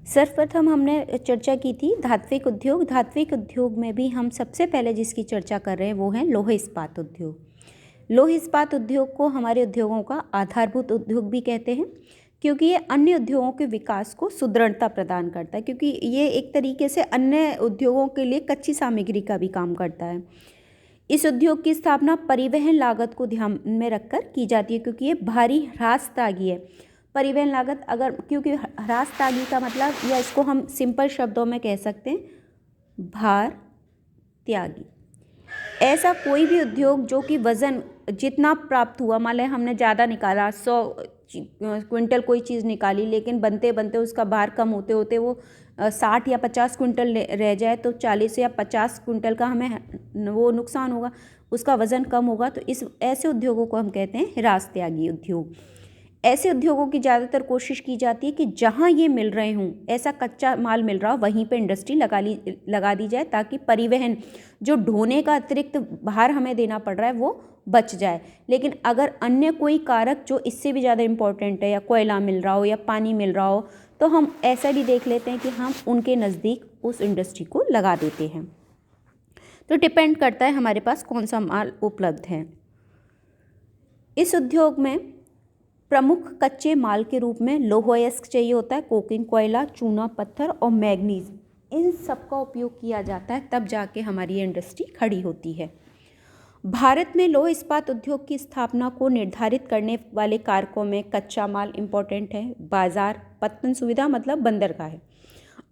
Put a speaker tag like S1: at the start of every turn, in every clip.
S1: सर्वप्रथम हमने चर्चा की थी धात्विक उद्योग। धात्विक उद्योग में भी हम सबसे पहले जिसकी चर्चा कर रहे हैं वो है लौह इस्पात उद्योग। लौह इस्पात उद्योग को हमारे उद्योगों का आधारभूत उद्योग भी कहते हैं, क्योंकि ये अन्य उद्योगों के विकास को सुदृढ़ता प्रदान करता है, क्योंकि ये एक तरीके से अन्य उद्योगों के लिए कच्ची सामग्री का भी काम करता है। इस उद्योग की स्थापना परिवहन लागत को ध्यान में रखकर की जाती है, क्योंकि ये भारी ह्रास त्यागी है। परिवहन लागत अगर, क्योंकि ह्रास त्यागी का मतलब, या इसको हम सिंपल शब्दों में कह सकते हैं भार त्यागी। ऐसा कोई भी उद्योग जो कि वज़न जितना प्राप्त हुआ, मान लें हमने ज़्यादा निकाला, 100 क्विंटल कोई चीज़ निकाली, लेकिन बनते बनते उसका भार कम होते होते वो 60 या 50 क्विंटल रह जाए, तो 40 या 50 क्विंटल का हमें वो नुकसान होगा, उसका वज़न कम होगा। तो इस ऐसे उद्योगों को हम कहते हैं ह्रास त्यागी उद्योग। ऐसे उद्योगों की ज़्यादातर कोशिश की जाती है कि जहाँ ये मिल रहे हों, ऐसा कच्चा माल मिल रहा हो, वहीं पे इंडस्ट्री लगा दी जाए, ताकि परिवहन जो ढोने का अतिरिक्त भार हमें देना पड़ रहा है वो बच जाए। लेकिन अगर अन्य कोई कारक जो इससे भी ज़्यादा इम्पोर्टेंट है, या कोयला मिल रहा हो या पानी मिल रहा हो, तो हम ऐसा भी देख लेते हैं कि हम उनके नज़दीक उस इंडस्ट्री को लगा देते हैं। तो डिपेंड करता है हमारे पास कौन सा माल उपलब्ध है। इस उद्योग में प्रमुख कच्चे माल के रूप में लौह अयस्क चाहिए होता है, कोकिंग कोयला, चूना पत्थर और मैग्नीज, इन सब का उपयोग किया जाता है, तब जाके हमारी ये इंडस्ट्री खड़ी होती है। भारत में लौह इस्पात उद्योग की स्थापना को निर्धारित करने वाले कारकों में कच्चा माल इम्पोर्टेंट है, बाजार, पत्तन सुविधा मतलब बंदरगाह है,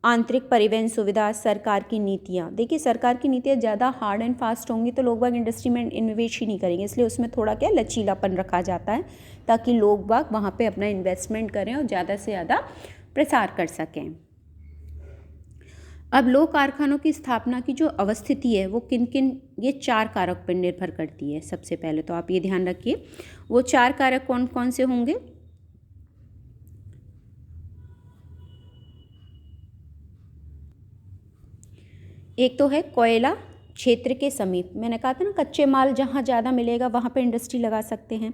S1: आंतरिक परिवहन सुविधा, सरकार की नीतियाँ। देखिए, सरकार की नीतियाँ ज़्यादा हार्ड एंड फास्ट होंगी तो लोग बाग इंडस्ट्री में इन्वेस्ट ही नहीं करेंगे, इसलिए उसमें थोड़ा क्या लचीलापन रखा जाता है, ताकि लोग बाग वहाँ पे अपना इन्वेस्टमेंट करें और ज़्यादा से ज़्यादा प्रसार कर सकें। अब लौह कारखानों की स्थापना की जो अवस्थिति है वो किन किन, ये 4 कारक पर निर्भर करती है। सबसे पहले तो आप ये ध्यान रखिए, वो 4 कारक कौन कौन से होंगे। एक तो है कोयला क्षेत्र के समीप, मैंने कहा था ना कच्चे माल जहाँ ज़्यादा मिलेगा वहाँ पे इंडस्ट्री लगा सकते हैं।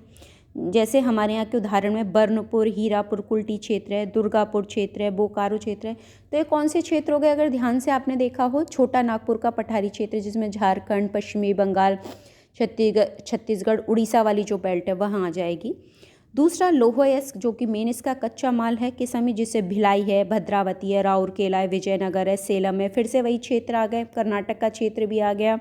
S1: जैसे हमारे यहाँ के उदाहरण में बर्नपुर, हीरापुर, कुल्टी क्षेत्र है, दुर्गापुर क्षेत्र है, बोकारो क्षेत्र है। तो ये कौन से क्षेत्र हो गए, अगर ध्यान से आपने देखा हो, छोटा नागपुर का पठारी क्षेत्र, जिसमें झारखंड, पश्चिमी बंगाल, छत्तीसगढ़, उड़ीसा वाली जो बेल्ट है वहाँ आ जाएगी। दूसरा लौह अयस्क, जो कि मेन इसका कच्चा माल है किसमी, जिससे भिलाई है, भद्रावती है, राउरकेला है, विजयनगर है, सेलम है, फिर से वही क्षेत्र आ गए, कर्नाटक का क्षेत्र भी आ गया।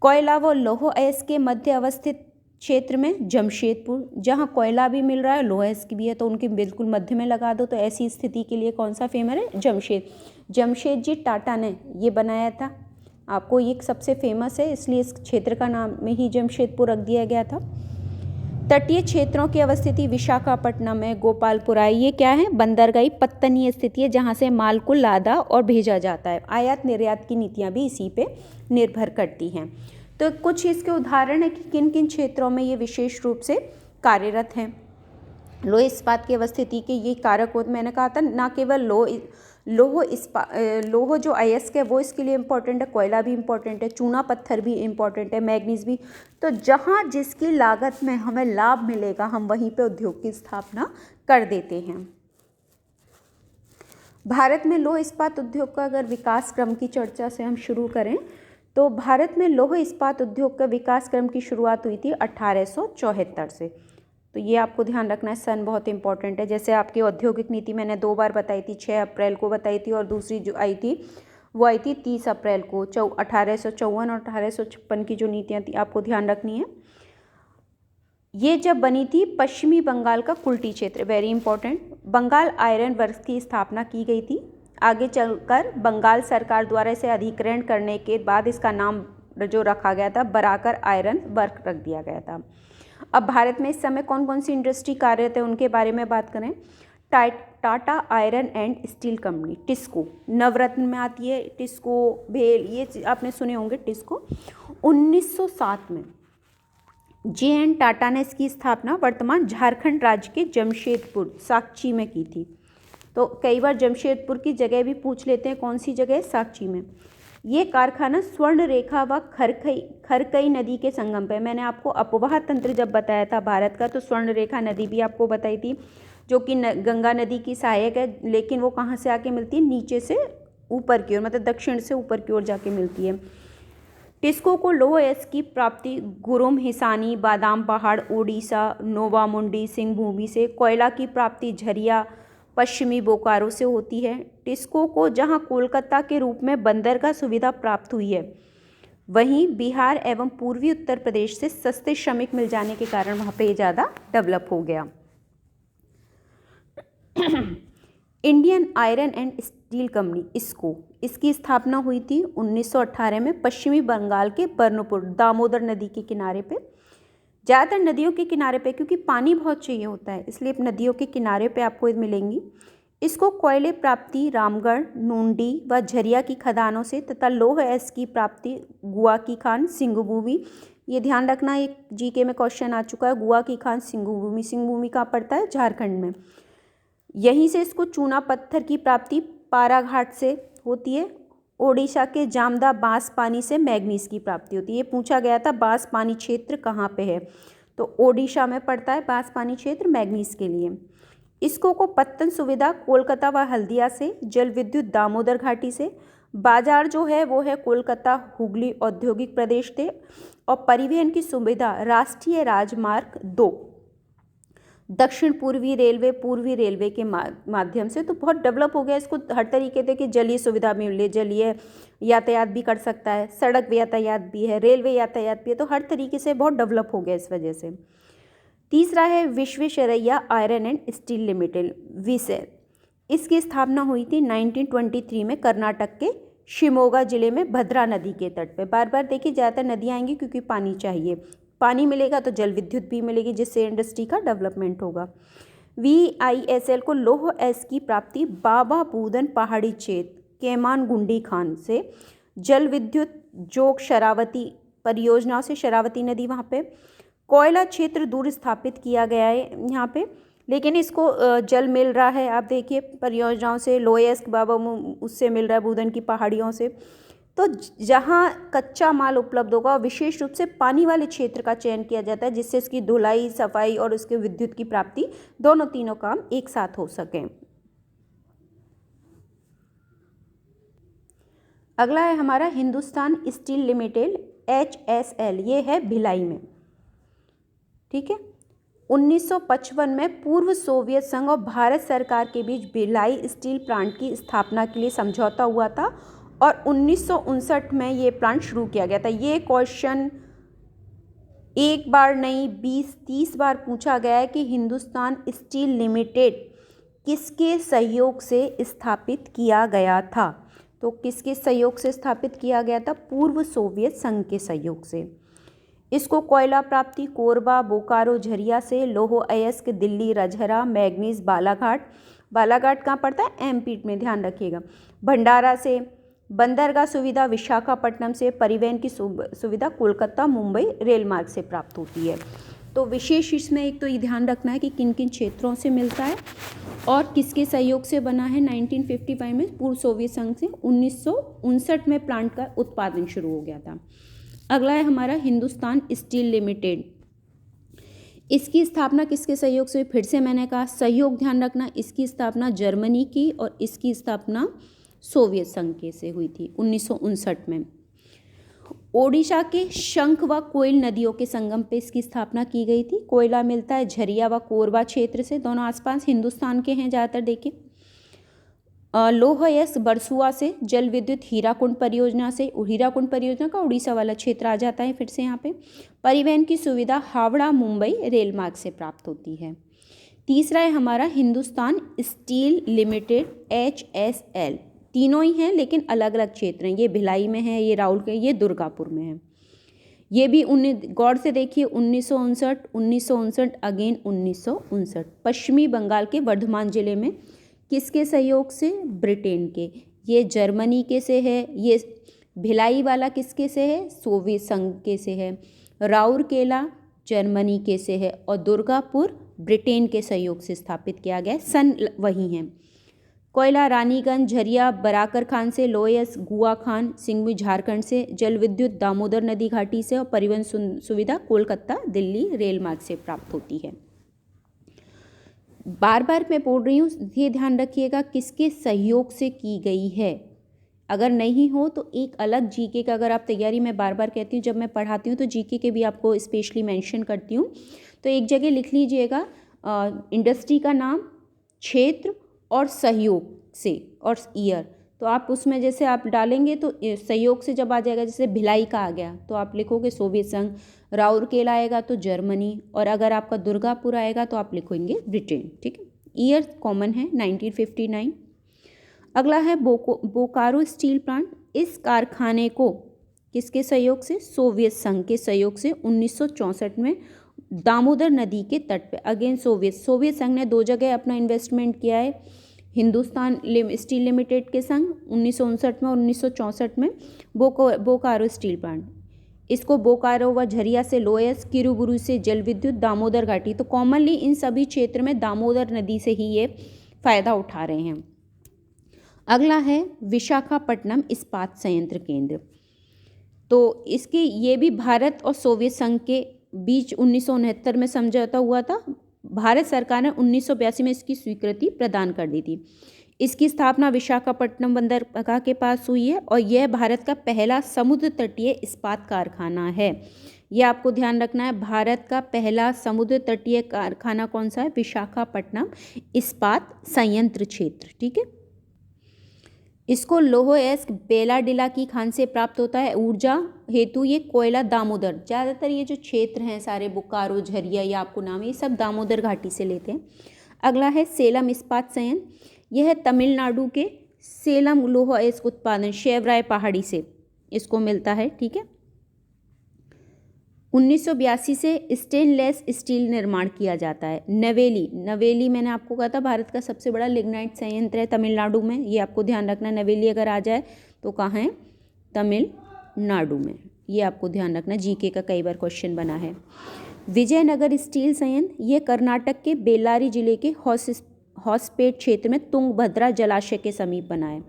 S1: कोयला व लौह अयस्क के मध्य अवस्थित क्षेत्र में जमशेदपुर, जहाँ कोयला भी मिल रहा है, लौह अयस्क भी है, तो उनके बिल्कुल मध्य में लगा दो। तो ऐसी स्थिति के लिए कौन सा फेमस है, जमशेदजी टाटा ने ये बनाया था, आपको ये सबसे फेमस है, इसलिए इस क्षेत्र का नाम में ही जमशेदपुर रख दिया गया था। तटीय क्षेत्रों की अवस्थिति विशाखापट्टनम है, गोपालपुराई, ये क्या है, बंदरगाही पत्तनीय स्थिति है, जहाँ से माल को लादा और भेजा जाता है। आयात निर्यात की नीतियाँ भी इसी पे निर्भर करती हैं। तो कुछ इसके उदाहरण है कि किन किन क्षेत्रों में ये विशेष रूप से कार्यरत हैं। लौह इस्पात की अवस्थिति के ये कारक होते, मैंने कहा था ना केवल लौह जो अयस्क है वो इसके लिए इम्पोर्टेंट है, कोयला भी इम्पोर्टेंट है, चूना पत्थर भी इम्पोर्टेंट है, मैग्नीज भी। तो जहाँ जिसकी लागत में हमें लाभ मिलेगा हम वहीं पे उद्योग की स्थापना कर देते हैं। भारत में लौह इस्पात उद्योग का अगर विकास क्रम की चर्चा से हम शुरू करें तो भारत में लौह इस्पात उद्योग का विकास क्रम की शुरुआत हुई थी 1874 से। तो ये आपको ध्यान रखना है, सन बहुत इंपॉर्टेंट है। जैसे आपकी औद्योगिक नीति मैंने 2 बार बताई थी, 6 अप्रैल को बताई थी, और दूसरी जो आई थी वो आई थी 30 अप्रैल को। 1854 और 1856 की जो नीतियाँ थी आपको ध्यान रखनी है। ये जब बनी थी पश्चिमी बंगाल का कुल्टी क्षेत्र, very important, Bengal iron works की स्थापना की गई थी। आगे चलकर बंगाल सरकार द्वारा इसे अधिग्रहण करने के बाद इसका नाम जो रखा गया था बराकर आयरन वर्क रख दिया गया था। अब भारत में इस समय कौन कौन सी इंडस्ट्री कार्यरत है उनके बारे में बात करें। Tata iron and steel company, TISCO, Navratna में आती है, टिस्को, भेल, ये आपने सुने होंगे टिस्को। 1907 में जे.एन. टाटा ने इसकी स्थापना वर्तमान झारखंड राज्य के जमशेदपुर, साकची में की थी। तो कई बार जमशेदपुर की जगह भी पूछ लेते हैं, कौन सी जगह, साकची में। ये कारखाना स्वर्ण रेखा व खरकई नदी के संगम पे, मैंने आपको अपवाह तंत्र जब बताया था भारत का तो स्वर्ण रेखा नदी भी आपको बताई थी। जो कि गंगा नदी की सहायक है, लेकिन वो कहाँ से आके मिलती है, नीचे से ऊपर की ओर, मतलब दक्षिण से ऊपर की ओर जाके मिलती है। टिस्को को लौह अयस्क की प्राप्ति गुरुम, हिसानी, बादाम पहाड़, ओडिशा, नोवामुंडी, सिंहभूमि से। कोयला की प्राप्ति झरिया, पश्चिमी बोकारो से होती है। टिस्को को जहां कोलकाता के रूप में बंदरगाह सुविधा प्राप्त हुई है, वहीं बिहार एवं पूर्वी उत्तर प्रदेश से सस्ते श्रमिक मिल जाने के कारण वहाँ पे ज़्यादा डेवलप हो गया। Indian iron and steel company, इसकी स्थापना हुई थी 1918 में पश्चिमी बंगाल के बर्नपुर, दामोदर नदी के किनारे पे। ज़्यादातर नदियों के किनारे पे, क्योंकि पानी बहुत चाहिए होता है, इसलिए नदियों के किनारे पे आपको मिलेंगी। इसको कोयले प्राप्ति रामगढ़, नूंडी व झरिया की खदानों से तथा लौह अयस्क की प्राप्ति गुआ की खान, सिंहभूमि। ये ध्यान रखना, एक जीके में क्वेश्चन आ चुका है, गुआ की खान सिंहभूमि। सिंहभूमि कहाँ पड़ता है, झारखंड में। यहीं से इसको चूना पत्थर की प्राप्ति पाराघाट से होती है। ओडिशा के जामदा बांस पानी से मैग्नीज की प्राप्ति होती है। ये पूछा गया था बांस पानी क्षेत्र कहाँ पे है, तो ओडिशा में पड़ता है बांस पानी क्षेत्र मैग्नीज के लिए। इसको को पत्तन सुविधा कोलकाता व हल्दिया से, जल विद्युत दामोदर घाटी से। बाजार जो है वो है कोलकाता हुगली औद्योगिक प्रदेश थे। और परिवहन की सुविधा राष्ट्रीय राजमार्ग 2, दक्षिण पूर्वी रेलवे के माध्यम से। तो बहुत डेवलप हो गया, इसको हर तरीके से कि जलीय सुविधा भी मिले, जलीय यातायात भी कर सकता है, सड़क यातायात भी है, रेलवे यातायात भी है, तो हर तरीके से बहुत डेवलप हो गया इस वजह से। तीसरा है Visvesvaraya iron and steel limited, VISL. इसकी स्थापना हुई थी 1923 में कर्नाटक के शिमोगा जिले में भद्रा नदी के तट पे। बार बार देखिए, ज़्यादातर नदियाँ आएंगी क्योंकि पानी चाहिए, पानी मिलेगा तो जल विद्युत भी मिलेगी, जिससे इंडस्ट्री का डेवलपमेंट होगा। VISL को लौह अयस्क की प्राप्ति बाबा बूदन पहाड़ी क्षेत्र केमानगुंडी खान से, जल विद्युत जोग शरावती परियोजनाओं से, शरावती नदी वहाँ पे। कोयला क्षेत्र दूर स्थापित किया गया है यहाँ पे, लेकिन इसको जल मिल रहा है, आप देखिए परियोजनाओं से, लौह अयस्क बाबा उससे मिल रहा है, बूदन की पहाड़ियों से। तो जहाँ कच्चा माल उपलब्ध होगा, विशेष रूप से पानी वाले क्षेत्र का चयन किया जाता है, जिससे इसकी धुलाई, सफाई और उसके विद्युत की प्राप्ति तीनों काम एक साथ हो सकें। अगला है हमारा हिंदुस्तान स्टील लिमिटेड, HSL, ये है भिलाई में, ठीक है। 1955 में पूर्व सोवियत संघ और भारत सरकार के बीच भिलाई स्टील प्लांट की स्थापना के लिए समझौता हुआ था और 1959 में ये प्लांट शुरू किया गया था। ये क्वेश्चन एक बार नहीं 20-30 बार पूछा गया है कि हिंदुस्तान स्टील लिमिटेड किसके सहयोग से स्थापित किया गया था। तो किसके सहयोग से स्थापित किया गया था, पूर्व सोवियत संघ के सहयोग से। इसको कोयला प्राप्ति कोरबा, बोकारो, झरिया से। लौह अयस्क दिल्ली, रजहरा, मैग्नीज बालाघाट। बालाघाट कहाँ पड़ता है, MP में, ध्यान रखिएगा। भंडारा से। बंदरगाह सुविधा विशाखापट्टनम से। परिवहन की सुविधा कोलकाता मुंबई रेल मार्ग से प्राप्त होती है। तो विशेष इसमें एक तो ये ध्यान रखना है कि किन किन क्षेत्रों से मिलता है और किसके सहयोग से बना है। 1955 में पूर्व सोवियत संघ से, 1959 में प्लांट का उत्पादन शुरू हो गया था। अगला है हमारा हिंदुस्तान स्टील लिमिटेड। इसकी स्थापना किसके सहयोग से, फिर से मैंने कहा सहयोग ध्यान रखना। इसकी स्थापना जर्मनी की और इसकी स्थापना सोवियत संघ के से हुई थी 1959 में। ओडिशा के शंख व कोयल नदियों के संगम पे इसकी स्थापना की गई थी। कोयला मिलता है झरिया व कोरबा क्षेत्र से, दोनों आसपास हिंदुस्तान के हैं ज़्यादातर। देखिए, लौह अयस्क बरसुआ से। जल विद्युत हीराकुंड परियोजना से। हीराकुंड परियोजना का उड़ीसा वाला क्षेत्र आ जाता है फिर से यहाँ पे। परिवहन की सुविधा हावड़ा मुंबई रेल मार्ग से प्राप्त होती है। तीसरा है हमारा हिंदुस्तान स्टील लिमिटेड, HSL। तीनों ही हैं लेकिन अलग अलग क्षेत्र हैं। ये भिलाई में है, ये राउल के, ये दुर्गापुर में है। ये भी गौर से देखिए 1959 अगेन 1959। पश्चिमी बंगाल के वर्धमान जिले में। किसके सहयोग से, ब्रिटेन के। ये जर्मनी के से है। ये भिलाई वाला किसके से है, सोवियत संघ के से है। राउरकेला जर्मनी के से है और दुर्गापुर ब्रिटेन के सहयोग से स्थापित किया गया है। सन वही हैं। कोयला रानीगंज, झरिया बराकर खान से। लोयस गुआ खान सिंहभूमि झारखंड से। जल विद्युत दामोदर नदी घाटी से और परिवहन सुविधा कोलकाता दिल्ली रेल मार्ग से प्राप्त होती है। बार बार मैं बोल रही हूँ, ये ध्यान रखिएगा किसके सहयोग से की गई है। अगर नहीं हो तो एक अलग जीके का, अगर आप तैयारी, मैं बार बार कहती हूँ जब मैं पढ़ाती हूँ तो जीके के भी आपको स्पेशली मेंशन करती हूँ, तो एक जगह लिख लीजिएगा इंडस्ट्री का नाम, क्षेत्र और सहयोग से और ईयर। तो आप उसमें जैसे आप डालेंगे तो सहयोग से जब आ जाएगा, जैसे भिलाई का आ गया तो आप लिखोगे सोवियत संघ, राउरकेला आएगा तो जर्मनी, और अगर आपका दुर्गापुर आएगा तो आप लिखेंगे ब्रिटेन। ठीक है, ईयर कॉमन है 1959। अगला है बोकारो स्टील प्लांट। इस कारखाने को किसके सहयोग से? सोवियत संघ के सहयोग से 1964 में दामोदर नदी के तट पे, अगेन सोवियत संघ ने 2 जगह अपना इन्वेस्टमेंट किया है, हिंदुस्तान स्टील लिमिटेड के संग 1959 में और 1964 में बोकारो स्टील प्लांट। इसको बोकारो व झरिया से लोयस, किरुबुरु से जल विद्युत, दामोदर घाटी, तो कॉमनली इन सभी क्षेत्र में दामोदर नदी से ही ये फायदा उठा रहे हैं। अगला है विशाखापट्टनम इस्पात संयंत्र केंद्र। तो इसकी ये भी भारत और सोवियत संघ के बीच 1969 में समझौता हुआ था। भारत सरकार ने 1982 में इसकी स्वीकृति प्रदान कर दी थी। इसकी स्थापना विशाखापट्टनम बंदरगाह के पास हुई है और यह भारत का पहला समुद्र तटीय इस्पात कारखाना है। यह आपको ध्यान रखना है, भारत का पहला समुद्र तटीय कारखाना कौन सा है? विशाखापट्टनम इस्पात संयंत्र क्षेत्र। ठीक है, इसको लोह-अयस्क बेलाडिला की खान से प्राप्त होता है। ऊर्जा हेतु ये कोयला दामोदर, ज़्यादातर ये जो क्षेत्र हैं सारे बोकारो, झरिया, या आपको नाम है, ये सब दामोदर घाटी से लेते हैं। अगला है सेलम इस्पात संयंत्र। यह है तमिलनाडु के सेलम लोह-अयस्क उत्पादन शेवराय पहाड़ी से इसको मिलता है। ठीक है, 1982 से स्टेनलेस स्टील निर्माण किया जाता है। नवेली मैंने आपको कहा था भारत का सबसे बड़ा लिग्नाइट संयंत्र है तमिलनाडु में, ये आपको ध्यान रखना। नवेली अगर आ जाए तो कहाँ है? तमिलनाडु में, ये आपको ध्यान रखना, जीके का कई बार क्वेश्चन बना है। विजयनगर स्टील संयंत्र, ये कर्नाटक के बेल्लारी जिले के हॉसपेट क्षेत्र में तुंगभद्रा जलाशय के समीप बना है।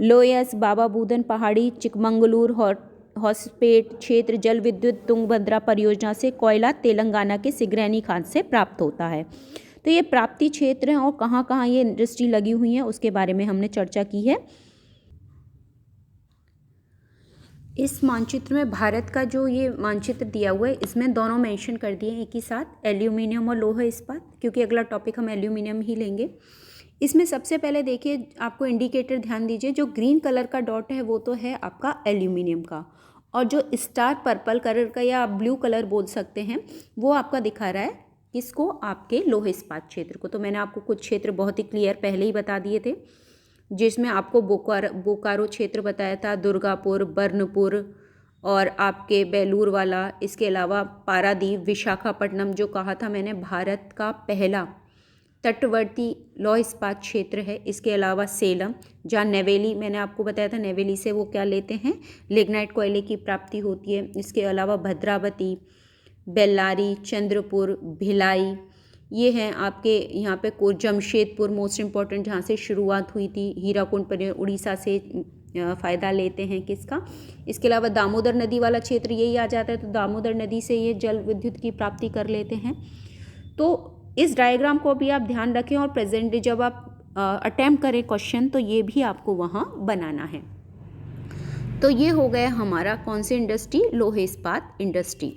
S1: लोयस, बाबा बूदन पहाड़ी, चिकमंगलूर, हॉसपेट क्षेत्र जल विद्युत तुंगभद्रा परियोजना से कोयला तेलंगाना के सिगरैनी खान से प्राप्त होता है। तो ये प्राप्ति क्षेत्र हैं और कहाँ कहाँ ये इंडस्ट्री लगी हुई है उसके बारे में हमने चर्चा की है। इस मानचित्र में भारत का जो ये मानचित्र दिया हुआ है इसमें दोनों मेंशन कर दिए हैं एक ही साथ, एल्यूमिनियम और लोह इस्पात, क्योंकि अगला टॉपिक हम एल्यूमिनियम ही लेंगे। इसमें सबसे पहले देखिए, आपको इंडिकेटर ध्यान दीजिए, जो ग्रीन कलर का डॉट है वो तो है आपका एल्यूमिनियम का, और जो स्टार पर्पल कलर का या ब्लू कलर बोल सकते हैं वो आपका दिखा रहा है किसको? आपके लोह इस्पात क्षेत्र को। तो मैंने आपको कुछ क्षेत्र बहुत ही क्लियर पहले ही बता दिए थे, जिसमें आपको बोकारो क्षेत्र बताया था, दुर्गापुर, बर्नपुर और आपके बेलूर वाला, इसके अलावा पारादीप, विशाखापट्टनम जो कहा था मैंने भारत का पहला तटवर्ती लौह इस्पात क्षेत्र है। इसके अलावा सेलम, जहाँ नेवेली मैंने आपको बताया था, नेवेली से वो क्या लेते हैं? लिग्नाइट कोयले की प्राप्ति होती है। इसके अलावा भद्रावती, बेल्लारी, चंद्रपुर, भिलाई, ये हैं आपके यहाँ पे जमशेदपुर मोस्ट इम्पॉर्टेंट, जहाँ से शुरुआत हुई थी। हीराकुंड पर उड़ीसा से फ़ायदा लेते हैं किसका? इसके अलावा दामोदर नदी वाला क्षेत्र यही आ जाता है, तो दामोदर नदी से ये जल विद्युत की प्राप्ति कर लेते हैं। तो इस डायग्राम को भी आप ध्यान रखें और प्रेजेंट जब आप अटेम्प्ट करें क्वेश्चन तो ये भी आपको वहाँ बनाना है। तो ये हो गया हमारा कौन सी इंडस्ट्री? लोह इस्पात इंडस्ट्री।